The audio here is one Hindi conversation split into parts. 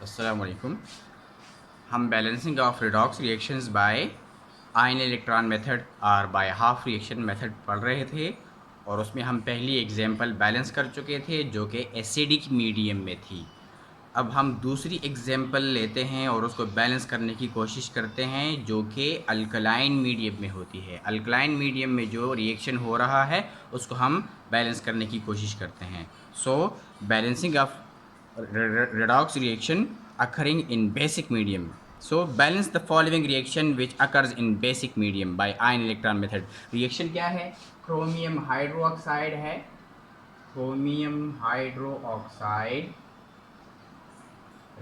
अस्सलाम वालेकुम। हम balancing of redox reactions by ion electron method और बाय हाफ रिएक्शन मेथड पढ़ रहे थे और उसमें हम पहली एग्जांपल बैलेंस कर चुके थे जो कि एसिडिक मीडियम में थी। अब हम दूसरी एग्जांपल लेते हैं और उसको बैलेंस करने की कोशिश करते हैं जो कि अल्कलाइन मीडियम में होती है। अल्कलाइन मीडियम में जो रिएक्शन हो रहा है उसको हम बैलेंस करने की कोशिश करते हैं। So balancing of redox reaction occurring in basic medium. So balance the following reaction which occurs in basic medium by ion electron method. Reaction क्या है? क्रोमियम हाइड्रोक्साइड है, chromium hydroxide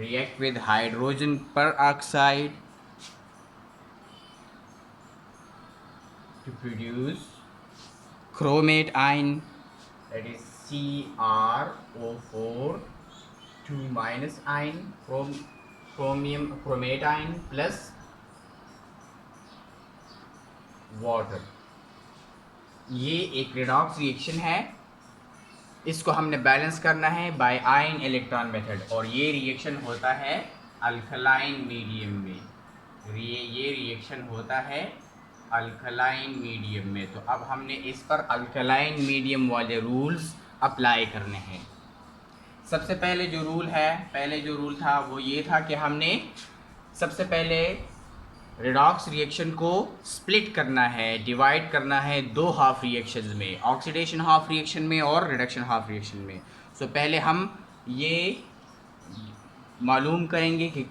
react with hydrogen peroxide to produce chromate ion, that is CrO4 2 minus ion, chromate ion plus water. ये एक रिडॉक्स रिएक्शन है, इसको हमने बैलेंस करना है बाय आयन इलेक्ट्रॉन मेथड और ये रिएक्शन होता है अल्कलाइन मीडियम में। ये रिएक्शन होता है अल्कलाइन मीडियम में। तो अब हमने इस पर अल्कलाइन मीडियम वाले रूल्स अप्लाई करने हैं। सबसे पहले जो रूल था वो ये था कि हमने सबसे पहले रिडॉक्स रिएक्शन को स्प्लिट करना है, डिवाइड करना है दो हाफ रिएक्शंस में, ऑक्सीडेशन हाफ रिएक्शन में और रिडक्शन हाफ रिएक्शन में। सो पहले हम ये मालूम करेंगे कि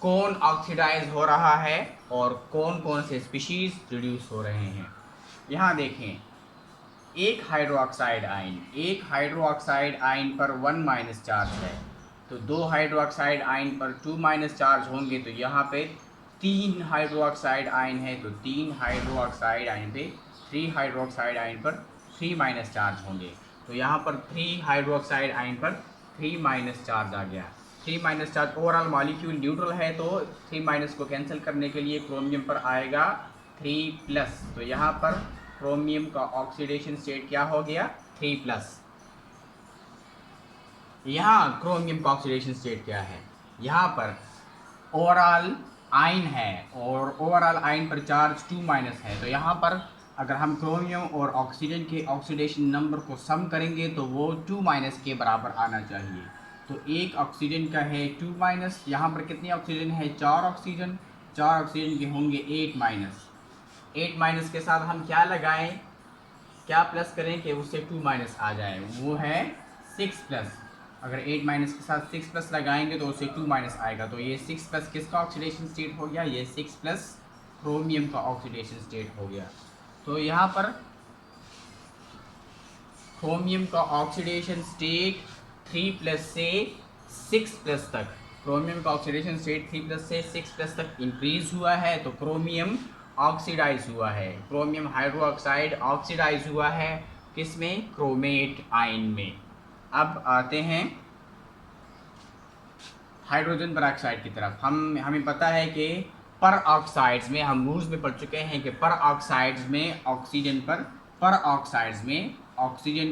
कौन ऑक्सीडाइज हो रहा है और कौन कौन से स्पीशीज रिड्यूस हो रहे हैं। यहाँ देखें, एक हाइड्रोक्साइड आयन पर 1 माइनस चार्ज है, तो दो हाइड्रोक्साइड आयन पर 2 माइनस चार्ज होंगे, तो यहाँ पे 3 हाइड्रोक्साइड आयन है तो 3 हाइड्रोक्साइड आयन पे 3 हाइड्रोक्साइड आयन पर 3 माइनस चार्ज होंगे। तो यहाँ पर 3 हाइड्रोक्साइड आयन पर 3 माइनस चार्ज आ गया। 3 minus charge, overall molecule neutral है तो 3 माइनस को कैंसिल करने के लिए क्रोमियम पर आएगा 3 प्लस। तो यहाँ पर क्रोमियम का ऑक्सीडेशन स्टेट क्या हो गया? 3 प्लस। यहाँ क्रोमियम का ऑक्सीडेशन स्टेट क्या है? यहाँ पर ओवरऑल आयन है और ओवरऑल आयन पर चार्ज 2 माइनस है, तो यहाँ पर अगर हम क्रोमियम और ऑक्सीजन के ऑक्सीडेशन नंबर को सम करेंगे तो वो 2 माइनस के बराबर आना चाहिए। तो एक ऑक्सीजन का है 2 माइनस, यहाँ पर कितने ऑक्सीजन है? 4 ऑक्सीजन। 4 ऑक्सीजन के होंगे 8 माइनस। 8 माइनस के साथ हम क्या लगाएं, क्या प्लस करें कि उससे 2 माइनस आ जाए? वो है 6 प्लस। अगर 8 माइनस के साथ 6 प्लस लगाएंगे तो उससे 2 माइनस आएगा, तो ये 6 प्लस किसका ऑक्सीडेशन स्टेट हो गया? ये 6 प्लस क्रोमियम का ऑक्सीडेशन स्टेट हो गया। तो यहाँ पर क्रोमियम का ऑक्सीडेशन स्टेट 3 प्लस से 6 प्लस तक, क्रोमियम का ऑक्सीडेशन स्टेट 3 प्लस से 6 प्लस तक इंक्रीज हुआ है, तो क्रोमियम ऑक्सीडाइज हुआ है। क्रोमियम हाइड्रोक्साइड ऑक्सीडाइज हुआ है किस में? क्रोमेट आयन में। अब आते हैं हाइड्रोजन पेरोक्साइड की तरफ। हमें पता है कि पर ऑक्साइड्स में, हम रूल्स में पढ़ चुके हैं कि पर ऑक्साइड्स में ऑक्सीजन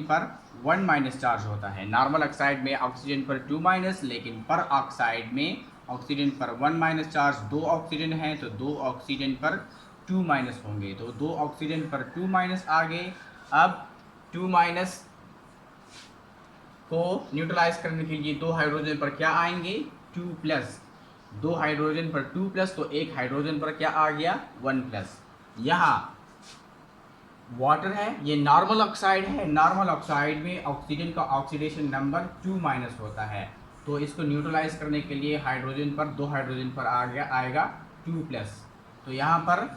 पर 1 माइनस चार्ज होता है। नॉर्मल ऑक्साइड में ऑक्सीजन पर 2 माइनस, लेकिन पर ऑक्साइड में ऑक्सीजन पर 1 माइनस चार्ज। 2 ऑक्सीजन हैं तो 2 ऑक्सीजन पर 2 माइनस होंगे, तो 2 ऑक्सीजन पर 2 माइनस आ गए। अब 2 माइनस को न्यूट्रलाइज करने के लिए 2 हाइड्रोजन पर क्या आएंगे? 2 प्लस। 2 हाइड्रोजन पर 2 प्लस, तो एक हाइड्रोजन पर क्या आ गया? 1 प्लस। यहाँ वाटर है, ये नॉर्मल ऑक्साइड है। नॉर्मल ऑक्साइड में ऑक्सीजन का ऑक्सीडेशन नंबर 2 माइनस होता है, तो इसको न्यूट्रलाइज करने के लिए हाइड्रोजन पर 2 हाइड्रोजन पर आएगा 2 प्लस। तो यहाँ पर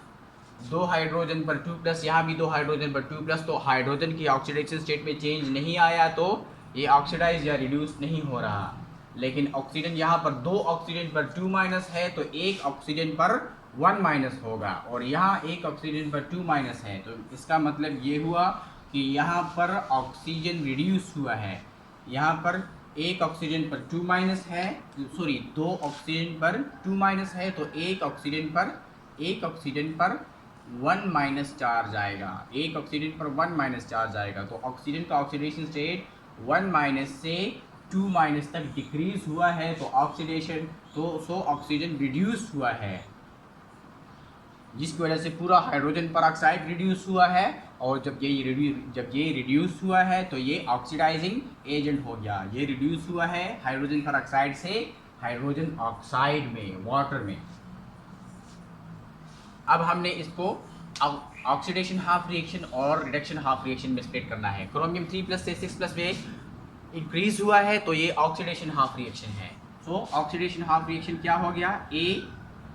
2 हाइड्रोजन पर 2 प्लस, यहाँ भी 2 हाइड्रोजन पर 2 प्लस, तो हाइड्रोजन की ऑक्सीडेशन स्टेट में चेंज नहीं आया, तो ये ऑक्सीडाइज या रिड्यूस नहीं हो रहा। लेकिन ऑक्सीजन यहाँ पर 2 ऑक्सीजन पर 2 माइनस है, तो एक ऑक्सीजन पर 1 माइनस होगा, और यहाँ एक ऑक्सीजन पर 2 माइनस है, तो इसका मतलब ये हुआ कि यहाँ पर ऑक्सीजन रिड्यूस हुआ है। यहाँ पर एक ऑक्सीजन पर 2 माइनस है, सॉरी 2 ऑक्सीजन पर 2 माइनस है, तो एक ऑक्सीजन पर 1 माइनस चार्ज आएगा। एक ऑक्सीजन पर 1 माइनस चार्ज आएगा, तो ऑक्सीजन का ऑक्सीडेशन स्टेट 1 माइनस से 2- तक डिक्रीज हुआ है तो ऑक्सीडेशन सो ऑक्सीजन रिड्यूस हुआ है, जिसकी वजह से पूरा हाइड्रोजन पर ऑक्साइड रिड्यूस हुआ है। और जब ये रिड्यूस हुआ है तो ये ऑक्सीडाइजिंग एजेंट हो गया। ये रिड्यूस हुआ है हाइड्रोजन पर ऑक्साइड से हाइड्रोजन ऑक्साइड में, वाटर में। अब हमने इसको ऑक्सीडेशन हाफ रिएक्शन और रिडक्शन हाफ रिएक्शन में स्प्लिट करना है। क्रोमियम 3+ से 6+ में इंक्रीज हुआ है तो ये ऑक्सीडेशन हाफ रिएक्शन है। सो ऑक्सीडेशन हाफ रिएक्शन क्या हो गया?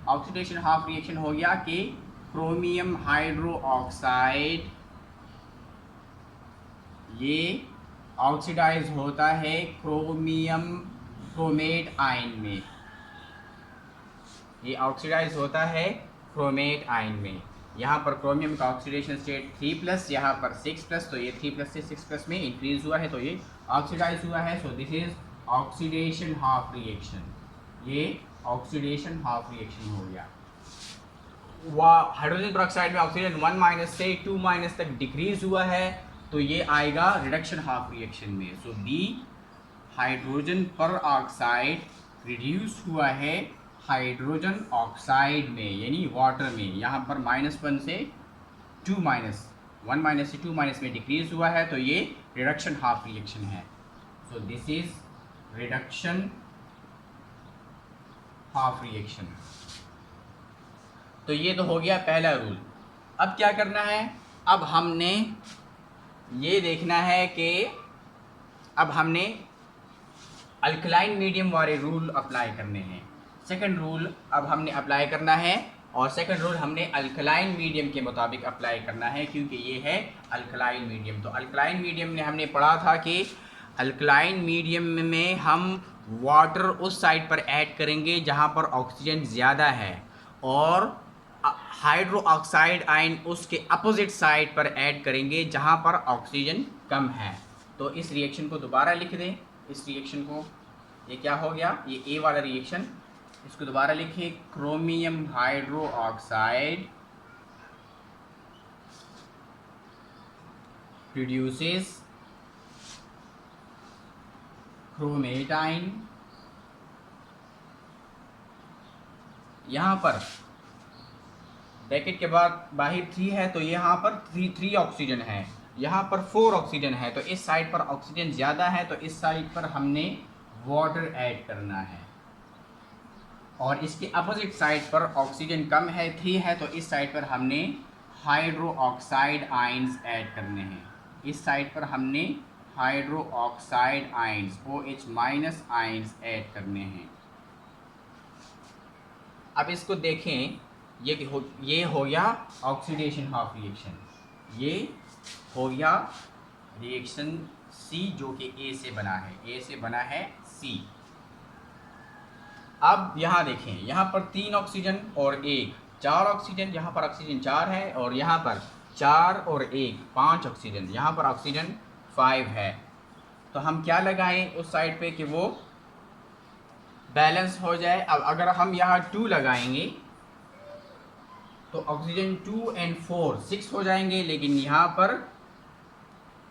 ऑक्सीडेशन हाफ रिएक्शन हो गया कि क्रोमियम हाइड्रो ऑक्साइड ये ऑक्सीडाइज होता है क्रोमेट आयन में। ये ऑक्सीडाइज होता है क्रोमेट आयन में। यहाँ पर क्रोमियम का ऑक्सीडेशन स्टेट 3+, यहाँ पर 6+, तो ये 3+ से 6+ में इंक्रीज हुआ है तो ये ऑक्सीडाइज हुआ है। So this is oxidation half reaction. ये ऑक्सीडेशन हाफ रिएक्शन हो गया। हाइड्रोजन पेरोक्साइड में ऑक्सीजन 1- से 2- तक डिक्रीज हुआ है तो ये आएगा रिडक्शन हाफ रिएक्शन में। सो दी हाइड्रोजन पर ऑक्साइड रिड्यूस हुआ है हाइड्रोजन ऑक्साइड में, यानी वाटर में। यहाँ पर -1 से 2-, 1- से 2- में डिक्रीज हुआ है तो ये रिडक्शन हाफ रिएक्शन है। So this is reduction half reaction. तो ये तो हो गया पहला रूल। अब क्या करना है? अब हमने ये देखना है कि अब हमने अल्कलाइन मीडियम वाले रूल अप्लाई करने हैं। सेकंड रूल अब हमने अप्लाई करना है और सेकंड रूल हमने अल्कलाइन मीडियम के मुताबिक अप्लाई करना है क्योंकि ये है अल्कलाइन मीडियम। तो अल्कलाइन मीडियम में हमने पढ़ा था कि अल्कलाइन मीडियम में हम वाटर उस साइड पर ऐड करेंगे जहाँ पर ऑक्सीजन ज़्यादा है और हाइड्रो ऑक्साइड आयन उसके अपोजिट साइड पर ऐड करेंगे जहाँ पर ऑक्सीजन कम है। तो इस रिएक्शन को दोबारा लिख दें। इस रिएक्शन को, ये क्या हो गया? ये ए वाला रिएक्शन, इसको दोबारा लिखिए। Chromium hydro oxide produces chromate ion. यहाँ पर ब्रैकेट के बाद बाहर 3 है तो यहाँ पर 3 ऑक्सीजन है, यहाँ पर 4 ऑक्सीजन है। तो इस साइड पर ऑक्सीजन ज़्यादा है तो इस साइड पर हमने वाटर ऐड करना है और इसके अपोजिट साइड पर ऑक्सीजन कम है, 3 है, तो इस साइड पर हमने हाइड्रो ऑक्साइड आयंस ऐड करने हैं। इस साइड पर हमने hydro oxide ions OH- ions add करने हैं। अब इसको देखें, ये हो गया ऑक्सीडेशन हाफ रिएक्शन। ये हो गया रिएक्शन सी जो कि ए से बना है, ए से बना है सी। अब यहाँ देखें, यहाँ पर 3 ऑक्सीजन और 1, 4 ऑक्सीजन, यहाँ पर ऑक्सीजन 4 है और यहाँ पर 4 और 1 5 ऑक्सीजन, यहाँ पर ऑक्सीजन 5 है। तो हम क्या लगाएं उस साइड पे कि वो बैलेंस हो जाए। अब अगर हम यहाँ 2 लगाएंगे तो ऑक्सीजन 2 और 4 6 हो जाएंगे, लेकिन यहाँ पर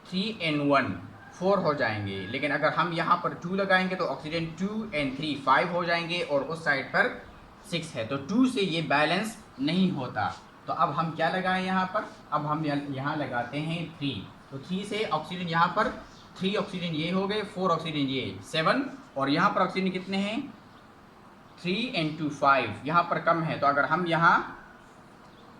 3 और 1 4 हो जाएंगे। लेकिन अगर हम यहाँ पर 2 लगाएंगे तो ऑक्सीजन 2 और 3 5 हो जाएंगे और उस साइड पर 6 है, तो 2 से ये बैलेंस नहीं होता। तो अब हम क्या लगाएं यहाँ पर? अब हम यहाँ लगाते हैं 3। तो 3 से ऑक्सीजन यहाँ पर 3 ऑक्सीजन ये हो गए, 4 ऑक्सीजन ये 7 और यहाँ पर ऑक्सीजन कितने हैं? 3 और 2 5, यहाँ पर कम है। तो अगर हम यहाँ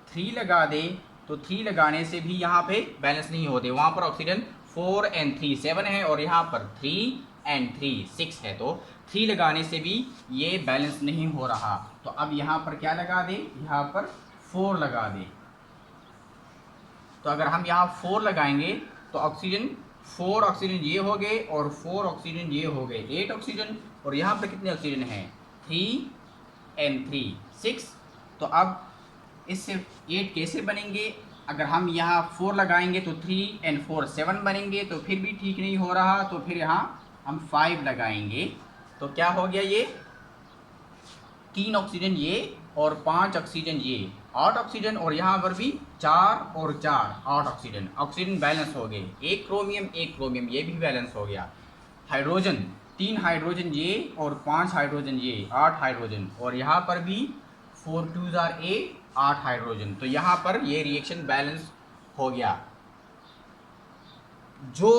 3 लगा दें तो 3 लगाने से भी यहाँ पे बैलेंस नहीं होते। वहाँ पर ऑक्सीजन 4 और 3 7 है और यहाँ पर 3 और 3 6 है, तो 3 लगाने से भी ये बैलेंस नहीं हो रहा। तो अब यहाँ पर क्या लगा दें? यहाँ पर 4 लगा दें। तो अगर हम यहाँ 4 लगाएंगे तो ऑक्सीजन 4 ऑक्सीजन ये हो गए और 4 ऑक्सीजन ये हो गए, 8 ऑक्सीजन। और यहाँ पर कितने ऑक्सीजन हैं? 3 और 3 6। तो अब इससे 8 कैसे बनेंगे? अगर हम यहाँ 4 लगाएंगे तो 3 और 4 7 बनेंगे, तो फिर भी ठीक नहीं हो रहा। तो फिर यहाँ हम 5 लगाएंगे तो क्या हो गया? ये 3 ऑक्सीजन ये और 5 ऑक्सीजन ये 8 ऑक्सीजन, और यहाँ पर भी 4 और 4 8 ऑक्सीजन। ऑक्सीजन बैलेंस हो गए, एक क्रोमियम ये भी बैलेंस हो गया। हाइड्रोजन 3 हाइड्रोजन ये और 5 हाइड्रोजन ये, 8 हाइड्रोजन, और यहाँ पर भी 4 2s are 8 हाइड्रोजन। तो यहाँ पर ये रिएक्शन बैलेंस हो गया। जो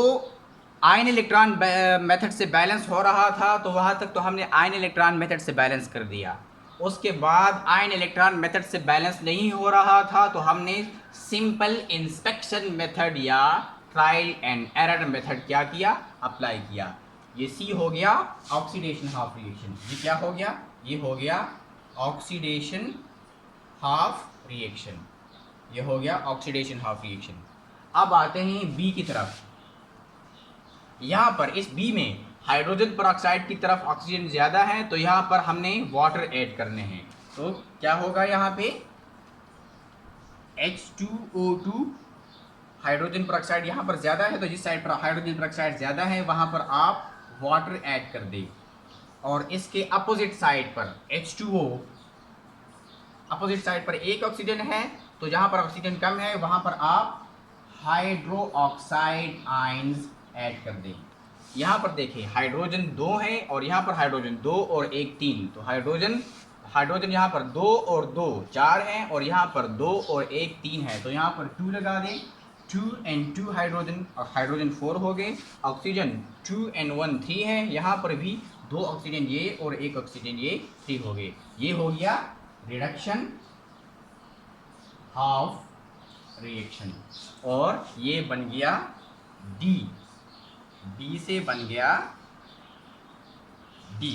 आयन इलेक्ट्रॉन मेथड से बैलेंस हो रहा था तो वहाँ तक तो हमने आयन इलेक्ट्रॉन मेथड से बैलेंस कर दिया। उसके बाद आयन इलेक्ट्रॉन मेथड से बैलेंस नहीं हो रहा था तो हमने सिंपल इंस्पेक्शन मेथड या ट्रायल एंड एरर मेथड क्या किया, अप्लाई किया। ये सी हो गया ऑक्सीडेशन हाफ रिएक्शन। ये क्या हो गया, ये हो गया ऑक्सीडेशन हाफ रिएक्शन। ये हो गया ऑक्सीडेशन हाफ रिएक्शन। अब आते हैं बी की तरफ। यहाँ पर इस बी में हाइड्रोजन पेरोक्साइड की तरफ ऑक्सीजन ज़्यादा है तो यहाँ पर हमने वाटर ऐड करने हैं। तो क्या होगा यहाँ पे H2O2, हाइड्रोजन पेरोक्साइड यहाँ पर ज़्यादा है तो जिस साइड पर हाइड्रोजन पेरोक्साइड ज़्यादा है वहाँ पर आप वाटर ऐड कर दें। और इसके अपोजिट साइड पर H2O, अपोजिट साइड पर एक ऑक्सीजन है तो जहाँ पर ऑक्सीजन कम है वहाँ पर आप हाइड्रो ऑक्साइड आयंस ऐड कर दें। यहाँ पर देखिए हाइड्रोजन 2 है और यहाँ पर हाइड्रोजन 2 और 1 3, तो हाइड्रोजन यहाँ पर 2 और 2 4 हैं और यहाँ पर 2 और 1 3 है, तो यहाँ पर 2 लगा दें। 2 and 2 हाइड्रोजन और हाइड्रोजन 4 हो गए। ऑक्सीजन 2 and 1 3 है, यहाँ पर भी 2 ऑक्सीजन ये और 1 ऑक्सीजन ये 3 हो गए। ये हो गया रिडक्शन ऑफ रिएक्शन और ये बन गया डी। बी से बन गया डी।